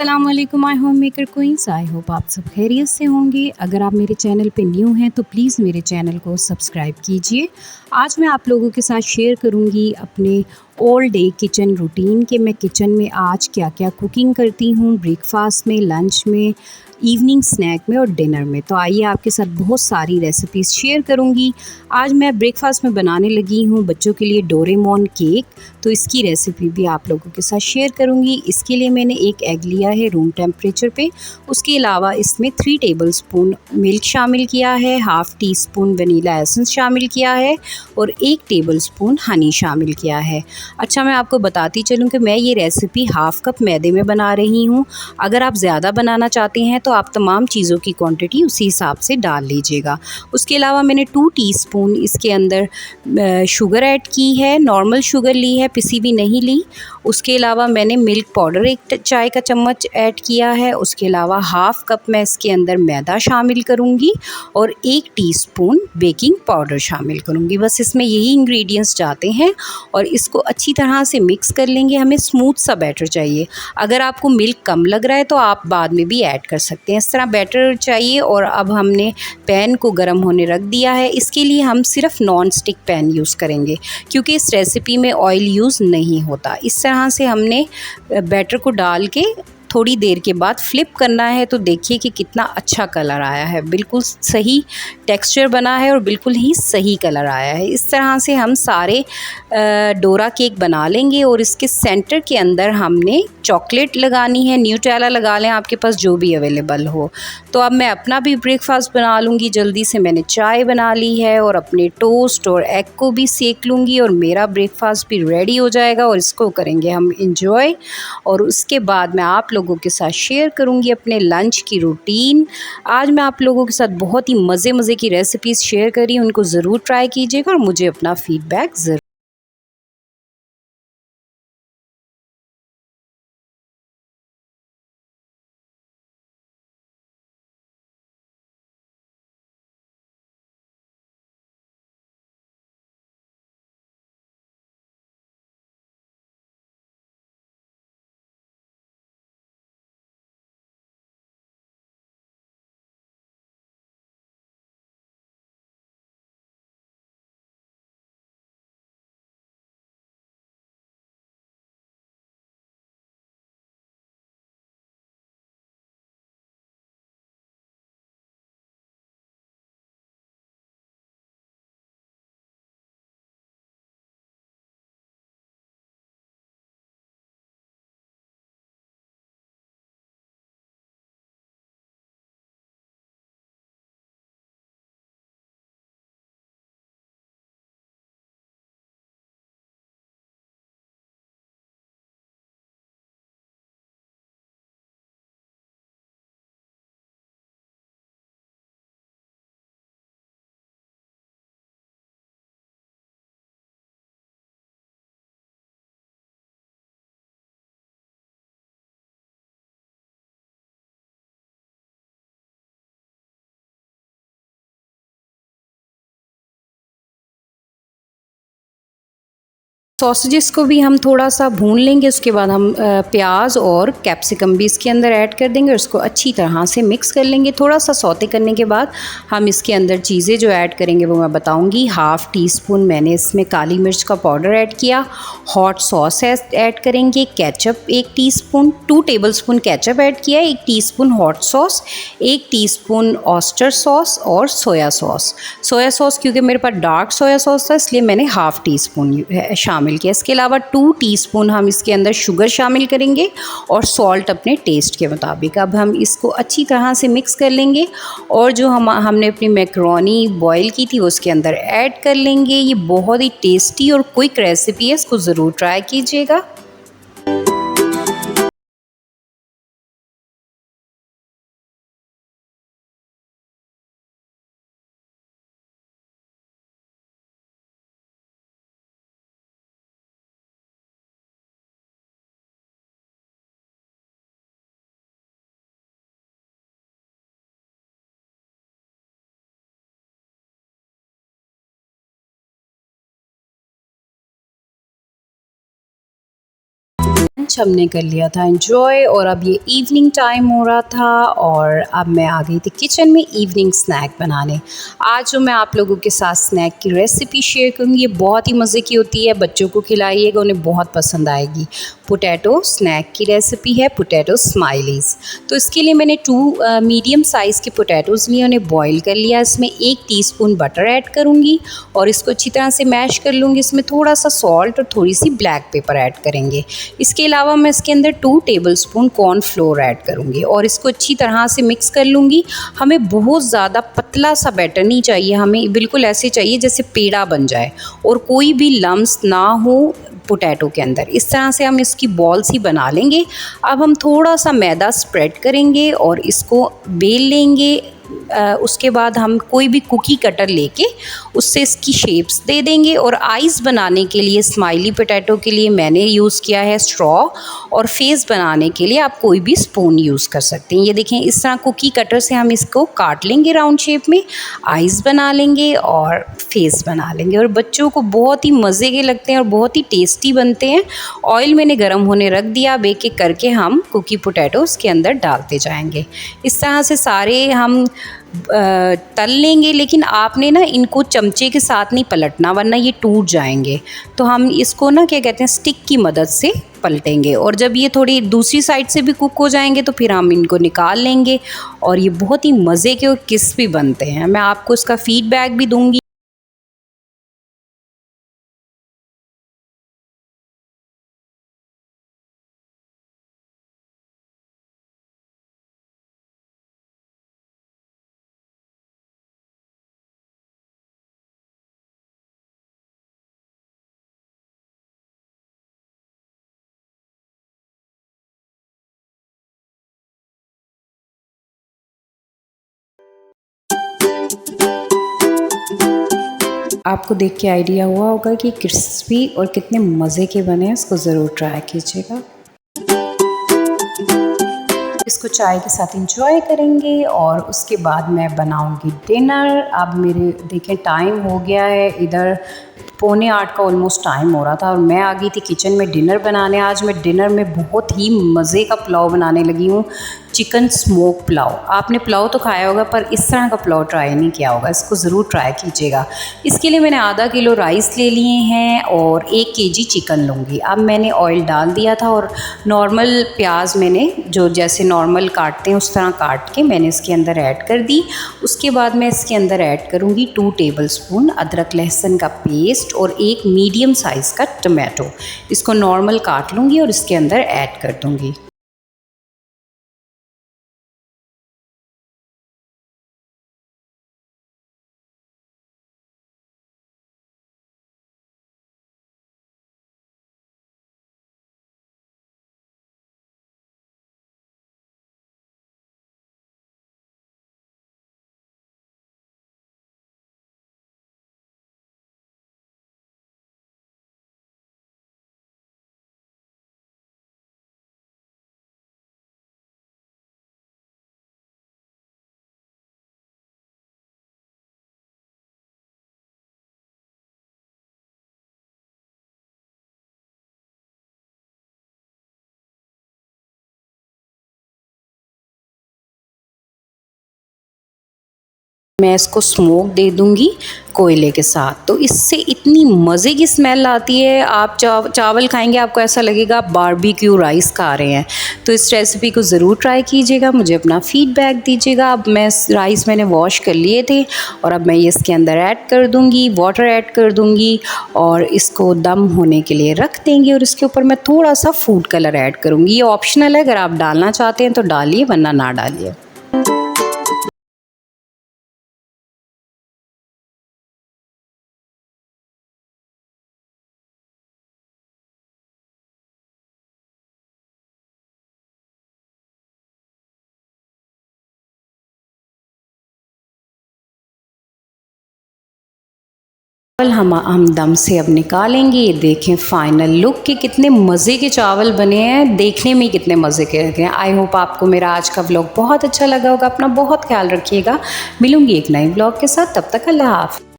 अस्सलाम वालेकुम my home maker queens. I hope आप सब खैरियत से होंगे। अगर आप मेरे चैनल पे न्यू हैं तो प्लीज़ मेरे चैनल को सब्सक्राइब कीजिए। आज मैं आप लोगों के साथ शेयर करूंगी अपने ऑल डे किचन रूटीन के मैं किचन में आज क्या क्या कुकिंग करती हूँ, ब्रेकफास्ट में, लंच में, इवनिंग स्नैक में और डिनर में। तो आइए आपके साथ बहुत सारी रेसिपीज़ शेयर करूँगी। आज मैं ब्रेकफास्ट में बनाने लगी हूँ बच्चों के लिए डोरेमोन केक, तो इसकी रेसिपी भी आप लोगों के साथ शेयर करूँगी। इसके लिए मैंने एक एग लिया है रूम टेम्परेचर पे। उसके अलावा इसमें 3 टेबलस्पून मिल्क शामिल किया है, half tea spoon vanilla essence शामिल किया है और 1 टेबलस्पून हनी शामिल किया है। अच्छा, मैं आपको बताती चलूँ कि मैं ये रेसिपी हाफ़ कप मैदे में बना रही हूँ। अगर आप ज़्यादा बनाना चाहते हैं तो आप तमाम चीज़ों की क्वांटिटी उसी हिसाब से डाल लीजिएगा। उसके अलावा मैंने 2 टीस्पून इसके अंदर शुगर ऐड की है, नॉर्मल शुगर ली है, पिसी भी नहीं ली। उसके अलावा मैंने मिल्क पाउडर 1 चाय का चम्मच ऐड किया है। उसके अलावा हाफ़ कप मैं इसके अंदर मैदा शामिल करूँगी और 1 टीस्पून बेकिंग पाउडर शामिल करूँगी। बस इसमें यही इंग्रेडिएंट्स जाते हैं और इसको अच्छी तरह से मिक्स कर लेंगे। हमें स्मूथ सा बैटर चाहिए। अगर आपको मिल्क कम लग रहा है तो आप बाद में भी ऐड कर सकते हैं। इस तरह बैटर चाहिए और अब हमने पैन को गर्म होने रख दिया है। इसके लिए हम सिर्फ नॉन स्टिक पैन यूज़ करेंगे क्योंकि इस रेसिपी में ऑयल यूज़ नहीं होता। इस तरह से हमने बैटर को डाल के थोड़ी देर के बाद फ्लिप करना है तो देखिए कि कितना अच्छा कलर आया है। बिल्कुल सही टेक्सचर बना है और बिल्कुल ही सही कलर आया है। इस तरह से हम सारे डोरा केक बना लेंगे और इसके सेंटर के अंदर हमने चॉकलेट लगानी है। न्यूटेला लगा लें, आपके पास जो भी अवेलेबल हो। तो अब मैं अपना भी ब्रेकफास्ट बना लूँगी। जल्दी से मैंने चाय बना ली है और अपने टोस्ट और एग को भी सेक लूँगी और मेरा ब्रेकफास्ट भी रेडी हो जाएगा और इसको करेंगे हम इंजॉय। और उसके बाद मैं आप लोगों के साथ शेयर करूँगी अपने लंच की रूटीन। आज मैं आप लोगों के साथ बहुत ही मज़े की रेसिपीज़ शेयर करी, उनको ज़रूर ट्राई कीजिएगा और मुझे अपना फीडबैक ज़रूर सॉसेजेस को भी हम थोड़ा सा भून लेंगे। उसके बाद हम प्याज और कैप्सिकम भी इसके अंदर ऐड कर देंगे और इसको अच्छी तरह से मिक्स कर लेंगे। थोड़ा सा सौते करने के बाद हम इसके अंदर चीज़ें जो ऐड करेंगे वो मैं बताऊंगी। हाफ़ टी स्पून मैंने इसमें काली मिर्च का पाउडर ऐड किया, हॉट सॉस ऐड करेंगे, ketchup 1 teaspoon, 2 tablespoon ketchup add किया, 1 teaspoon hot sauce, 1 teaspoon oyster sauce और सोया सॉस। सोया सॉस क्योंकि मेरे पास डार्क सोया सॉस था इसलिए मैंने हाफ़ टी स्पून शामिल किया। इसके अलावा 2 टीस्पून हम इसके अंदर शुगर शामिल करेंगे और सॉल्ट अपने टेस्ट के मुताबिक। अब हम इसको अच्छी तरह से मिक्स कर लेंगे और जो हमने अपनी मैकरोनी बॉईल की थी वो उसके अंदर ऐड कर लेंगे। ये बहुत ही टेस्टी और क्विक रेसिपी है, इसको ज़रूर ट्राई कीजिएगा। लंच हमने कर लिया था एंजॉय और अब ये इवनिंग टाइम हो रहा था और अब मैं आ गई थी किचन में इवनिंग स्नैक बनाने। आज जो मैं आप लोगों के साथ स्नैक की रेसिपी शेयर करूँगी, ये बहुत ही मज़े की होती है। बच्चों को खिलाइएगा, उन्हें बहुत पसंद आएगी। पोटैटो स्नैक की रेसिपी है, पोटैटो स्माइलीज़। तो इसके लिए मैंने 2 मीडियम साइज़ के पोटैटोज़ लिए, उन्हें बॉईल कर लिया। इसमें 1 टीस्पून बटर ऐड करूँगी और इसको अच्छी तरह से मैश कर लूँगी। इसमें थोड़ा सा सॉल्ट और थोड़ी सी ब्लैक पेपर ऐड करेंगे। इसके अलावा मैं इसके अंदर 2 टेबलस्पून कॉर्नफ्लोर ऐड करूँगी और इसको अच्छी तरह से मिक्स कर लूँगी। हमें बहुत ज़्यादा पतला सा बैटर नहीं चाहिए, हमें बिल्कुल ऐसे चाहिए जैसे पेड़ा बन जाए और कोई भी लम्स ना हो पोटैटो के अंदर। इस तरह से हम इसकी बॉल्स ही बना लेंगे। अब हम थोड़ा सा मैदा स्प्रेड करेंगे और इसको बेल लेंगे। उसके बाद हम कोई भी कुकी कटर लेके उससे इसकी शेप्स दे देंगे और आइज़ बनाने के लिए स्माइली पोटैटो के लिए मैंने यूज़ किया है स्ट्रॉ और फेस बनाने के लिए आप कोई भी स्पून यूज़ कर सकते हैं। ये देखें, इस तरह कुकी कटर से हम इसको काट लेंगे राउंड शेप में, आइज़ बना लेंगे और फेस बना लेंगे और बच्चों को बहुत ही मज़े के लगते हैं और बहुत ही टेस्टी बनते हैं। ऑयल मैंने गर्म होने रख दिया। अब एक एक करके हम कुकी पोटैटो उसके अंदर डालते जाएंगे। इस तरह से सारे हम तल लेंगे, लेकिन आपने ना इनको चमचे के साथ नहीं पलटना वरना ये टूट जाएंगे। तो हम इसको ना क्या कहते हैं स्टिक की मदद से पलटेंगे और जब ये थोड़ी दूसरी साइड से भी कुक हो जाएंगे तो फिर हम इनको निकाल लेंगे और ये बहुत ही मज़े के और क्रिस्पी बनते हैं। मैं आपको इसका फीडबैक भी दूंगी। आपको देख के आइडिया हुआ होगा कि क्रिस्पी और कितने मज़े के बने हैं। इसको ज़रूर ट्राई कीजिएगा। इसको चाय के साथ एंजॉय करेंगे और उसके बाद मैं बनाऊंगी डिनर। अब मेरे देखें टाइम हो गया है, इधर 7:45 का ऑलमोस्ट टाइम हो रहा था और मैं आ गई थी किचन में डिनर बनाने। आज मैं डिनर में बहुत ही मज़े का पुलाव बनाने लगी हूँ, चिकन स्मोक पुलाव। आपने पुलाव तो खाया होगा पर इस तरह का पुलाव ट्राई नहीं किया होगा, इसको ज़रूर ट्राई कीजिएगा। इसके लिए मैंने आधा किलो राइस ले लिए हैं और 1 केजी चिकन लूँगी। अब मैंने ऑयल डाल दिया था और नॉर्मल प्याज मैंने जो जैसे नॉर्मल काटते हैं उस तरह काट के मैंने इसके अंदर ऐड कर दी। उसके बाद मैं इसके अंदर ऐड करूँगी 2 टेबलस्पून अदरक लहसुन का पेस्ट और 1 मीडियम साइज़ का टमाटो। इसको नॉर्मल काट लूँगी और इसके अंदर ऐड कर दूँगी। मैं इसको स्मोक दे दूंगी कोयले के साथ, तो इससे इतनी मज़े की स्मेल आती है। आप चावल खाएंगे आपको ऐसा लगेगा आप बारबेक्यू राइस खा रहे हैं। तो इस रेसिपी को ज़रूर ट्राई कीजिएगा, मुझे अपना फीडबैक दीजिएगा। अब मैं राइस मैंने वॉश कर लिए थे और अब मैं ये इसके अंदर ऐड कर दूँगी, वाटर ऐड कर दूँगी और इसको दम होने के लिए रख देंगे। और इसके ऊपर मैं थोड़ा सा फूड कलर ऐड करूँगी, ये ऑप्शनल है, अगर आप डालना चाहते हैं तो डालिए वरना ना डालिए। चावल हम दम से अब निकालेंगे। ये देखें फाइनल लुक कि कितने मज़े के चावल बने हैं, देखने में ही कितने मज़े के लगे हैं। आई होप आपको मेरा आज का व्लॉग बहुत अच्छा लगा होगा। अपना बहुत ख्याल रखिएगा। मिलूंगी एक नए व्लॉग के साथ, तब तक अल्लाह हाफ़िज़।